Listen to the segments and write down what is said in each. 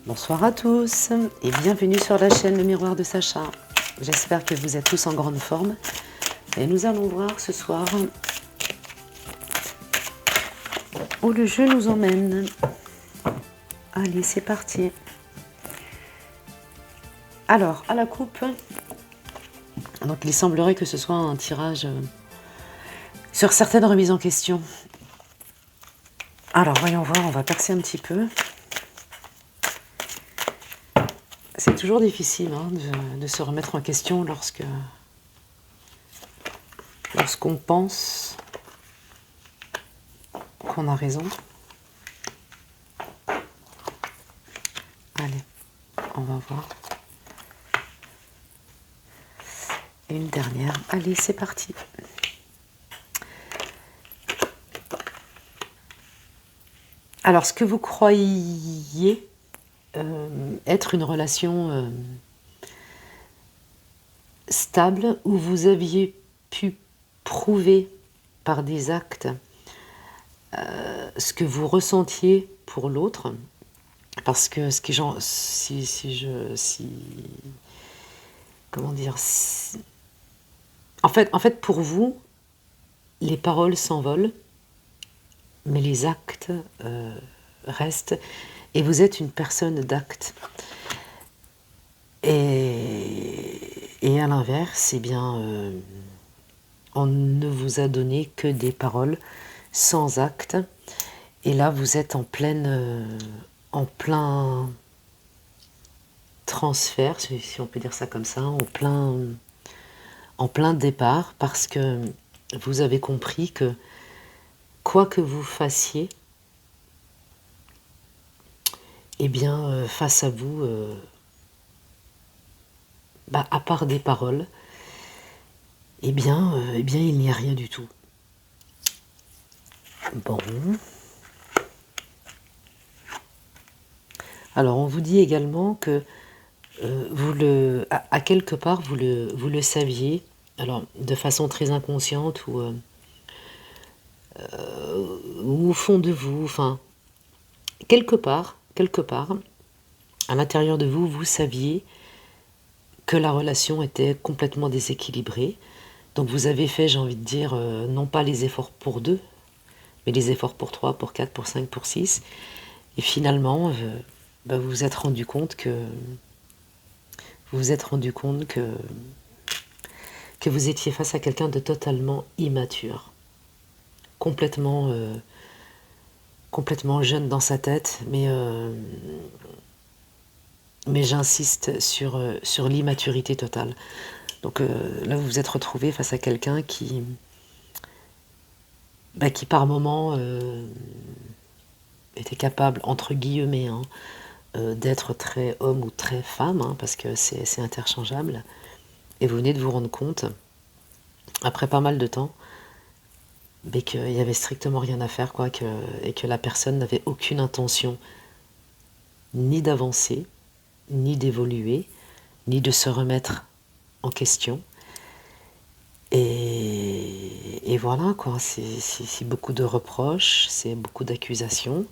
Bonsoir à tous et bienvenue sur la chaîne Le Miroir de Sacha. J'espère que vous êtes tous en grande forme et nous allons voir ce soir où le jeu nous emmène. Allez, c'est parti. Alors, à la coupe, donc il semblerait que ce soit un tirage sur certaines remises en question. Alors, voyons voir, on va percer un petit peu. C'est toujours difficile de se remettre en question lorsqu'on pense qu'on a raison. Allez, on va voir. Et une dernière. Allez, c'est parti. Alors, ce que vous croyiez être une relation stable, où vous aviez pu prouver par des actes ce que vous ressentiez pour l'autre, parce que comment dire, en fait pour vous les paroles s'envolent mais les actes restent, et vous êtes une personne d'actes. Et à l'inverse, eh bien, on ne vous a donné que des paroles sans acte. Et là, vous êtes en plein transfert, si on peut dire ça comme ça, en plein départ, parce que vous avez compris que quoi que vous fassiez, eh bien, face à vous, à part des paroles, eh bien, il n'y a rien du tout. Bon. Alors, on vous dit également que à quelque part, vous le saviez, alors de façon très inconsciente ou au fond de vous, enfin, quelque part, à l'intérieur de vous, vous saviez que la relation était complètement déséquilibrée. Donc vous avez fait, j'ai envie de dire, non pas les efforts pour 2, mais les efforts pour 3, pour 4, pour 5, pour 6. Et finalement, vous vous êtes rendu compte que vous étiez face à quelqu'un de totalement immature, complètement jeune dans sa tête, mais j'insiste sur l'immaturité totale. Donc là, vous vous êtes retrouvé face à quelqu'un qui par moments était capable, entre guillemets, d'être très homme ou très femme, parce que c'est interchangeable. Et vous venez de vous rendre compte, après pas mal de temps, qu'il n'y avait strictement rien à faire, et que la personne n'avait aucune intention ni d'avancer, ni d'évoluer, ni de se remettre en question. Et voilà, quoi, c'est beaucoup de reproches, c'est beaucoup d'accusations.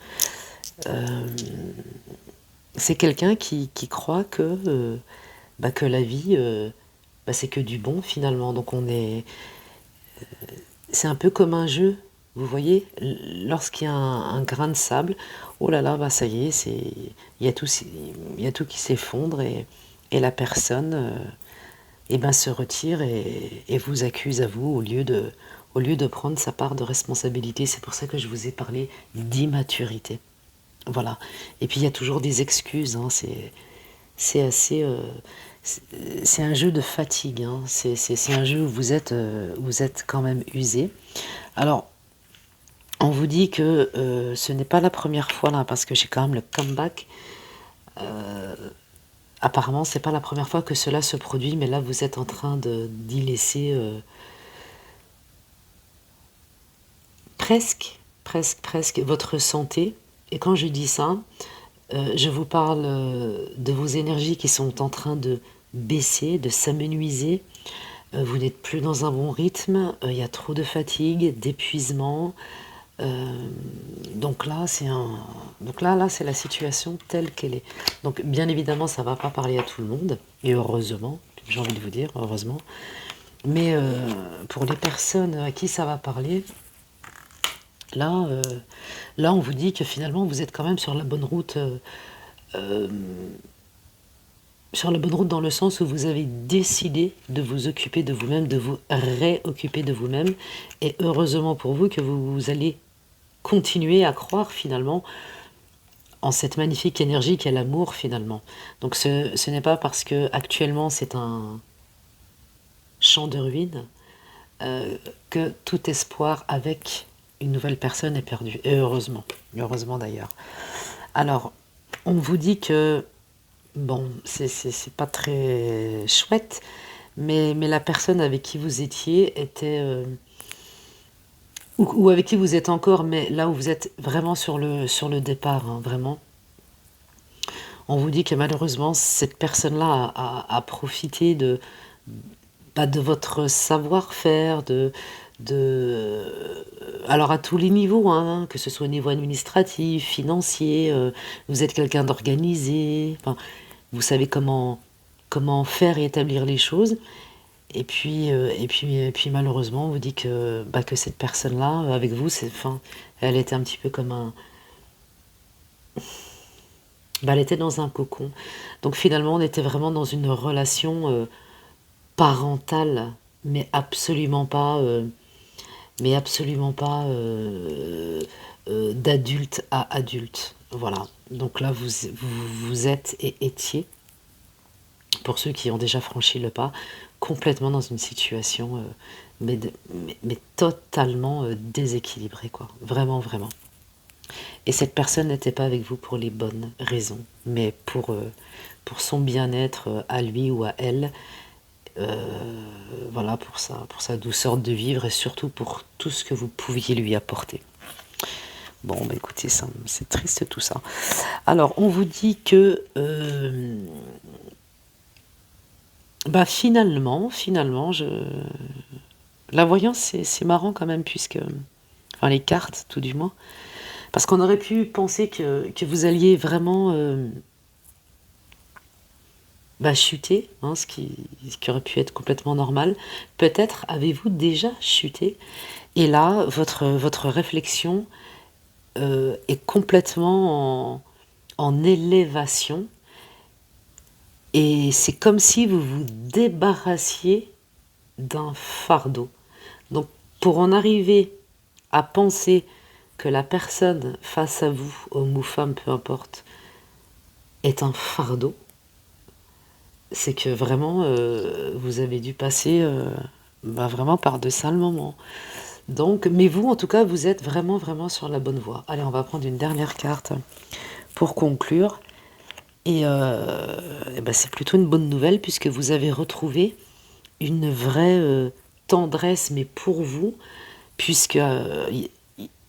C'est quelqu'un qui croit que la vie, c'est que du bon finalement. Donc c'est un peu comme un jeu, vous voyez, lorsqu'il y a un grain de sable, oh là là, ça y est, il y a tout qui s'effondre, et la personne se retire et vous accuse à vous, au lieu de prendre sa part de responsabilité. C'est pour ça que je vous ai parlé d'immaturité. Voilà. Et puis il y a toujours des excuses, c'est assez... c'est un jeu de fatigue, c'est un jeu où vous êtes quand même usé. Alors, on vous dit que ce n'est pas la première fois, là, parce que j'ai quand même le comeback. Apparemment, c'est pas la première fois que cela se produit, mais là, vous êtes en train d'y laisser presque votre santé. Et quand je dis ça, je vous parle de vos énergies qui sont en train de baisser, de s'amenuiser. Vous n'êtes plus dans un bon rythme, il y a trop de fatigue, d'épuisement, Euh, donc là, c'est la situation telle qu'elle est. Donc, bien évidemment, ça va pas parler à tout le monde, et heureusement, j'ai envie de vous dire, heureusement. Mais pour les personnes à qui ça va parler, là, là, on vous dit que finalement, vous êtes quand même sur la bonne route. Euh, Sur la bonne route dans le sens où vous avez décidé de vous occuper de vous-même, de vous réoccuper de vous-même. Et heureusement pour vous que vous allez continuer à croire finalement en cette magnifique énergie qu'est l'amour finalement. Donc ce n'est pas parce que actuellement c'est un champ de ruines euh, que tout espoir avec une nouvelle personne est perdu. Et heureusement, heureusement d'ailleurs. Alors, on vous dit que bon, c'est pas très chouette, mais la personne avec qui vous étiez était, ou avec qui vous êtes encore, mais là où vous êtes vraiment sur le départ, hein, vraiment, on vous dit que malheureusement, cette personne-là a profité de votre savoir-faire, alors à tous les niveaux, hein, que ce soit au niveau administratif, financier, vous êtes quelqu'un d'organisé, enfin, vous savez comment faire et établir les choses. Et puis malheureusement, on vous dit que, bah, que cette personne-là, avec vous, enfin, elle était un petit peu comme bah, elle était dans un cocon. Donc finalement, on était vraiment dans une relation parentale, mais absolument pas d'adulte à adulte. Voilà. Donc là, vous êtes et étiez, pour ceux qui ont déjà franchi le pas, complètement dans une situation, mais totalement déséquilibrée, quoi. Vraiment, vraiment. Et cette personne n'était pas avec vous pour les bonnes raisons, mais pour son bien-être à lui ou à elle, voilà, pour sa douceur de vivre et surtout pour tout ce que vous pouviez lui apporter. Bon, bah écoutez, c'est triste tout ça. Alors, on vous dit que bah finalement, la voyance, c'est marrant quand même, puisque, enfin les cartes tout du moins, parce qu'on aurait pu penser que vous alliez vraiment bah, chuter, hein, ce qui aurait pu être complètement normal. Peut-être avez-vous déjà chuté, et là, votre réflexion est complètement en élévation, et c'est comme si vous vous débarrassiez d'un fardeau. Donc, pour en arriver à penser que la personne face à vous, homme ou femme, peu importe, est un fardeau, c'est que vraiment, vous avez dû passer bah, vraiment par de sales moments. Donc, mais vous, en tout cas, vous êtes vraiment, vraiment sur la bonne voie. Allez, on va prendre une dernière carte pour conclure. Et ben, c'est plutôt une bonne nouvelle puisque vous avez retrouvé une vraie tendresse, mais pour vous, puisque il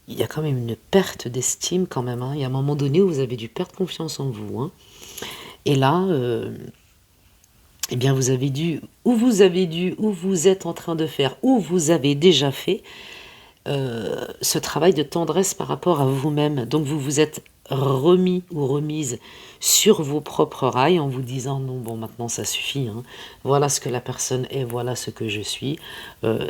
y a quand même une perte d'estime quand même, hein. Il y a un moment donné où vous avez dû perdre confiance en vous, hein. Et là, eh bien, ou vous êtes en train de faire, ou vous avez déjà fait ce travail de tendresse par rapport à vous-même. Donc vous vous êtes remis ou remise sur vos propres rails en vous disant non, bon, maintenant ça suffit, hein. Voilà ce que la personne est, voilà ce que je suis,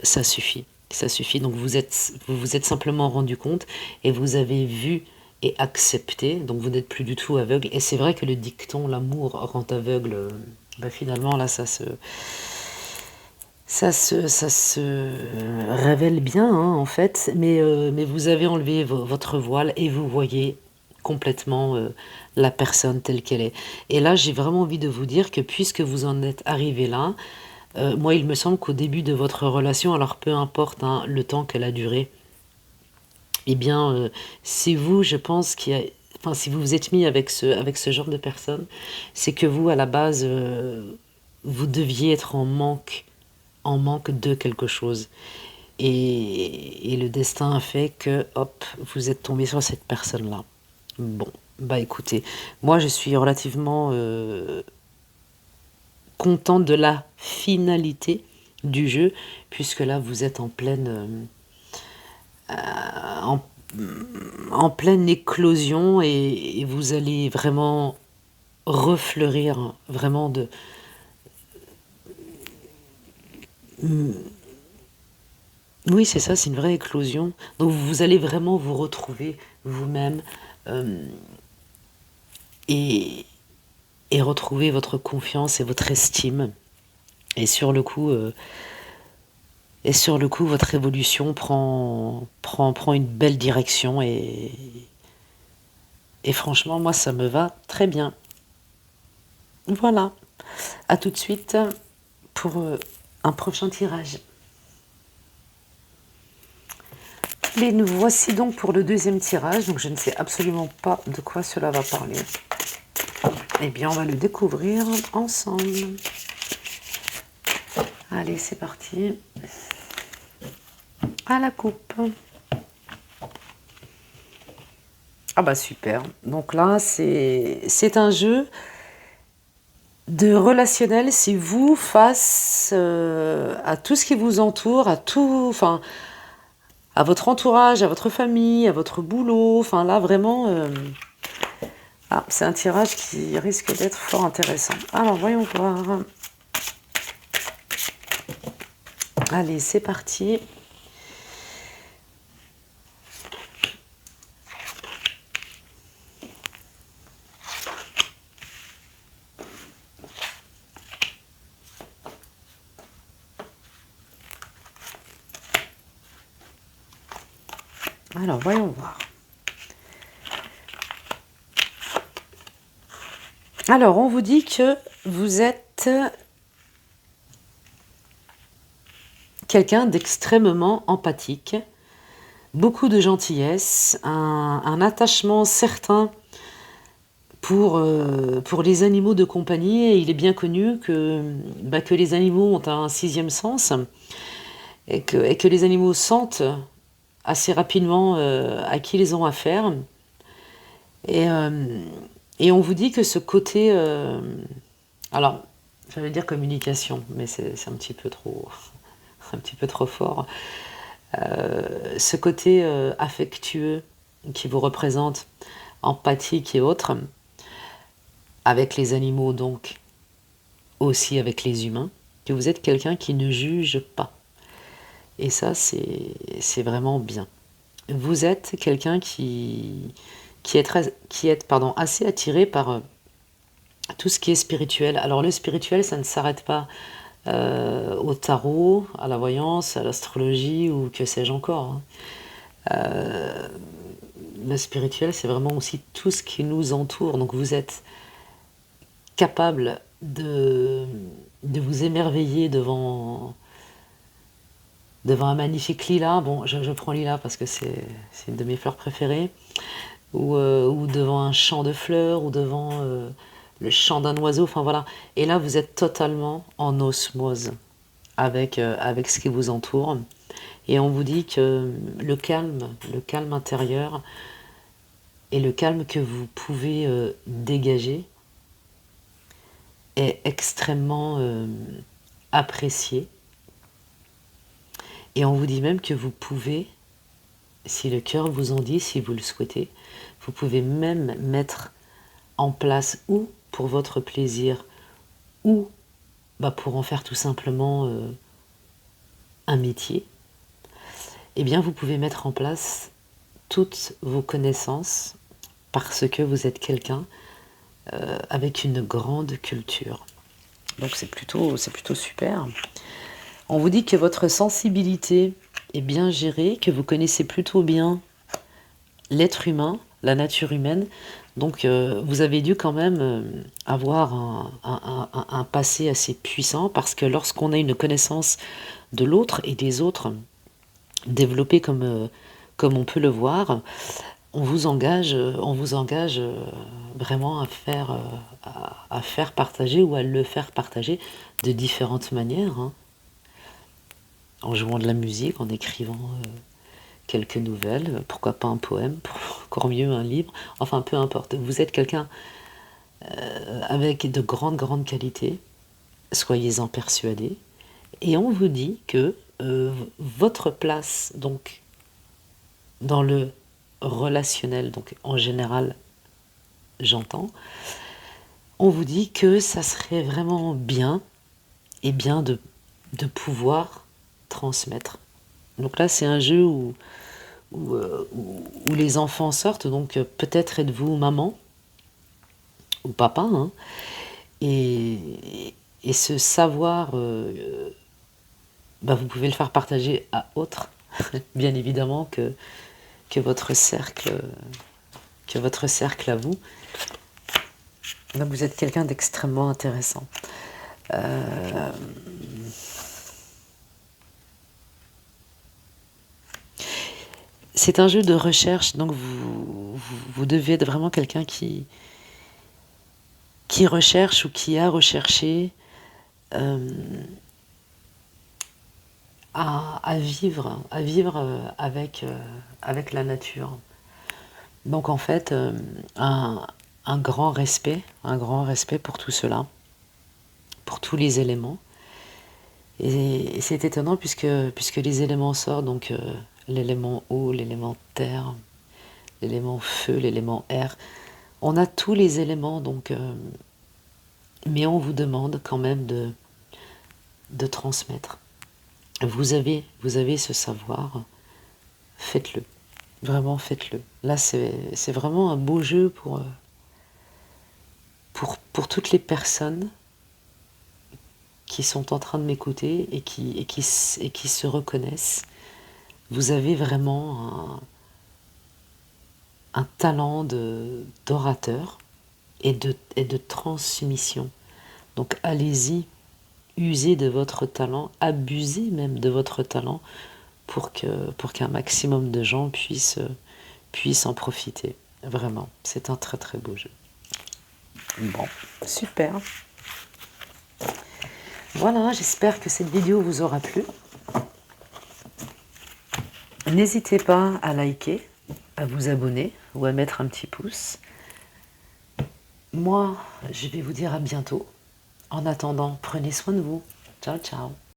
ça suffit. Ça suffit. Donc vous êtes simplement rendu compte et vous avez vu et accepté. Donc vous n'êtes plus du tout aveugle. Et c'est vrai que le dicton l'amour rend aveugle, bah, finalement là ça se révèle bien, hein, en fait, mais vous avez enlevé votre voile et vous voyez complètement la personne telle qu'elle est. Et là, j'ai vraiment envie de vous dire que puisque vous en êtes arrivé là, moi, il me semble qu'au début de votre relation, alors peu importe hein, le temps qu'elle a duré, eh bien, c'est vous, je pense, enfin, si vous vous êtes mis avec ce genre de personne, c'est que vous, à la base, vous deviez être en manque de quelque chose. Et le destin a fait que, hop, vous êtes tombé sur cette personne-là. Bon, bah écoutez, moi je suis relativement contente de la finalité du jeu, puisque là vous êtes en pleine, en- en pleine éclosion et vous allez vraiment refleurir, hein, vraiment de... Oui, c'est ça, c'est une vraie éclosion. Donc vous allez vraiment vous retrouver vous-même euh, et, et retrouver votre confiance et votre estime. Et sur le coup, votre évolution prend une belle direction et franchement, moi, ça me va très bien. Voilà. À tout de suite pour un prochain tirage. Et nous voici donc pour le deuxième tirage. Donc je ne sais absolument pas de quoi cela va parler. Eh bien, on va le découvrir ensemble. Allez, c'est parti. À la coupe. Ah bah super. Donc là, c'est un jeu de relationnel. C'est vous face à tout ce qui vous entoure, à tout, enfin, à votre entourage, à votre famille, à votre boulot. Enfin là, vraiment, c'est un tirage qui risque d'être fort intéressant. Alors, voyons voir. Allez, c'est parti. Alors, voyons voir. Alors, on vous dit que vous êtes quelqu'un d'extrêmement empathique, beaucoup de gentillesse, un attachement certain pour les animaux de compagnie. Et il est bien connu que les animaux ont un sixième sens et que les animaux sentent assez rapidement à qui ils ont affaire. Et, euh, et on vous dit que ce côté... alors, j'allais dire communication, mais c'est un petit peu trop, un petit peu trop fort. Ce côté affectueux qui vous représente, empathique et autres, avec les animaux donc, aussi avec les humains, que vous êtes quelqu'un qui ne juge pas. Et ça, c'est vraiment bien. Vous êtes quelqu'un qui est assez attiré par tout ce qui est spirituel. Alors le spirituel, ça ne s'arrête pas au tarot, à la voyance, à l'astrologie ou que sais-je encore, hein. Le spirituel, c'est vraiment aussi tout ce qui nous entoure. Donc vous êtes capable de vous émerveiller devant un magnifique lilas. Bon, je prends lilas parce que c'est une de mes fleurs préférées. Ou devant un champ de fleurs, ou devant le chant d'un oiseau. Enfin voilà. Et là, vous êtes totalement en osmose avec ce qui vous entoure. Et on vous dit que le calme intérieur et le calme que vous pouvez dégager est extrêmement apprécié. Et on vous dit même que vous pouvez, si le cœur vous en dit, si vous le souhaitez, vous pouvez même mettre en place, ou pour votre plaisir, ou pour en faire tout simplement un métier, eh bien vous pouvez mettre en place toutes vos connaissances parce que vous êtes quelqu'un avec une grande culture. Donc c'est plutôt super. On vous dit que votre sensibilité est bien gérée, que vous connaissez plutôt bien l'être humain, la nature humaine. Donc vous avez dû quand même avoir un passé assez puissant parce que lorsqu'on a une connaissance de l'autre et des autres développée comme on peut le voir, on vous engage vraiment à faire partager ou à le faire partager de différentes manières, hein. En jouant de la musique, en écrivant quelques nouvelles, pourquoi pas un poème, encore mieux un livre, enfin peu importe. Vous êtes quelqu'un avec de grandes qualités, soyez-en persuadés. Et on vous dit que votre place donc dans le relationnel, donc en général, j'entends, on vous dit que ça serait vraiment bien et bien de pouvoir transmettre. Donc là, c'est un jeu où les enfants sortent, donc peut-être êtes-vous maman ou papa, hein, et ce savoir, bah, vous pouvez le faire partager à autres, bien évidemment que votre cercle, que votre cercle à vous. Donc vous êtes quelqu'un d'extrêmement intéressant. C'est un jeu de recherche, donc vous devez être vraiment quelqu'un qui recherche ou qui a recherché euh, à vivre avec la nature. Donc en fait, un un grand respect pour tout cela, pour tous les éléments. Et c'est étonnant puisque les éléments sortent, donc l'élément eau, l'élément terre, l'élément feu, l'élément air. On a tous les éléments, donc, mais on vous demande quand même de transmettre. Vous avez ce savoir, faites-le. Vraiment, faites-le. Là, c'est vraiment un beau jeu pour toutes les personnes qui sont en train de m'écouter et qui se reconnaissent. Vous avez vraiment un talent d'orateur et de transmission. Donc allez-y, usez de votre talent, abusez même de votre talent pour qu'un maximum de gens puissent en profiter. Vraiment, c'est un très très beau jeu. Bon, super. Voilà, j'espère que cette vidéo vous aura plu. N'hésitez pas à liker, à vous abonner ou à mettre un petit pouce. Moi, je vais vous dire à bientôt. En attendant, prenez soin de vous. Ciao, ciao.